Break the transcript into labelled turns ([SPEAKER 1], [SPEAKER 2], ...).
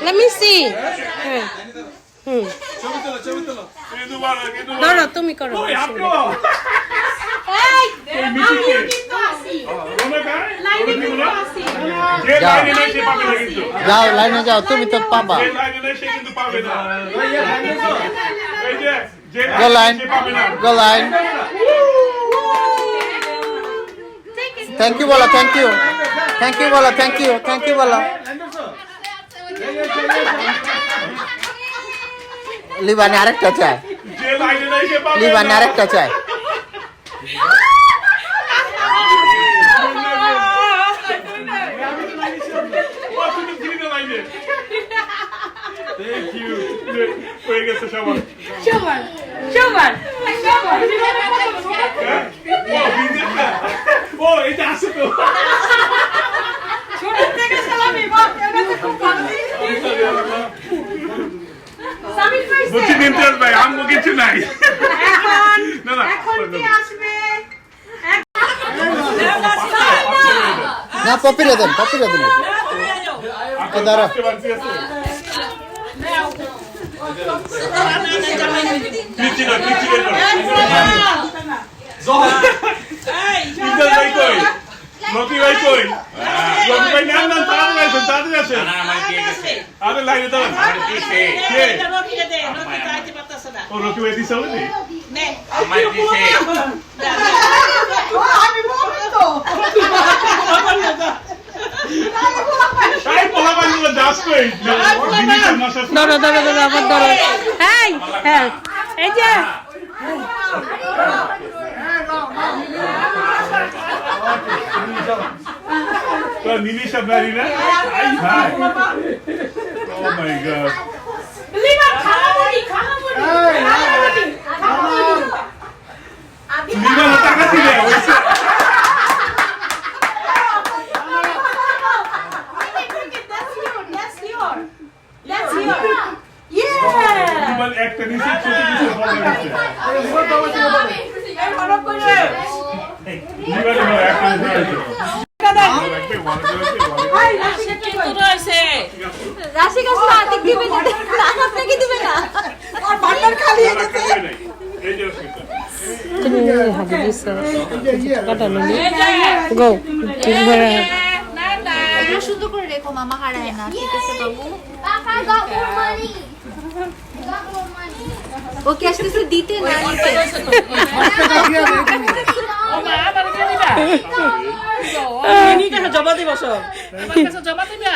[SPEAKER 1] Let me see. ধরো তুমি করো।
[SPEAKER 2] যাও লাইনে যাও, তুমি তো পাবা। Go line. Go line. Thank you bola, thank you. Thank you bola, thank you. Thank you bola. লিবানি আরেকটা চাই। লিবানি আরেকটা চাই।
[SPEAKER 3] Thank you. হয়ে গেছে সবার।
[SPEAKER 1] সবার সবার সবার।
[SPEAKER 3] ও এটা আছে তো।
[SPEAKER 1] ছোট থেকে সালামি বাপ, এটা তো খুব ভালো। সামির ভাই
[SPEAKER 3] বুঝছি ইমতিয়াজ ভাই আমগো কিছু নাই।
[SPEAKER 1] এখন
[SPEAKER 3] না না
[SPEAKER 1] এখন কি আসবে?
[SPEAKER 2] না পপিরে দেন, পপিরে দেন। দাঁড়া।
[SPEAKER 3] কিচ্ছু না কিচ্ছু না। ইমতিয়াজ ভাই কই? রকি ভাই কই? রকি ভাই নাম নাম তাড়াতাড়ি আসেন, তাড়াতাড়ি আসেন।
[SPEAKER 4] না আমার দিয়ে গেছে
[SPEAKER 3] আরে লাইনে দাঁড়ান।
[SPEAKER 4] আমার দিছে
[SPEAKER 3] কে?
[SPEAKER 5] রকিকে দে, রকি যাইতে পারতাছ না।
[SPEAKER 3] ও রকি ভাই দিছে বলি?
[SPEAKER 5] নে।
[SPEAKER 4] আমার দিছে
[SPEAKER 5] আমি বলবো তো।
[SPEAKER 3] এই পোলা বান্ধব দাস কই? জিনিসের মাসা।
[SPEAKER 1] ধরো ধরো ধরো আবার ধরো। এই হ্যাঁ এই যে
[SPEAKER 3] তো নিলিশা বাড়ি না? আই হাই। Oh my God.
[SPEAKER 1] লিবা খালামুড়ি খালামুড়ি খালামুড়ি।
[SPEAKER 3] নিবা টাকা দিলে হইছে। নিবা একটা নিচে ছোট কিছু বলা গেছে। নিবা একটা নিচে।
[SPEAKER 6] রাশি গাছ না দিক দিবে না, আপনাকে দিবে না। আর ভান্ডার খালি হয়ে গেছে।
[SPEAKER 1] তুমি হাতে দিছো কাটা ললি গো
[SPEAKER 6] এগুলো শুধু করে রেখো, মামা হারায় না। ঠিক আছে বাবু। ওকে আসতেছে দিতে না নিতে।
[SPEAKER 5] জমা দিব সব। আমার কাছে জমা দিবা।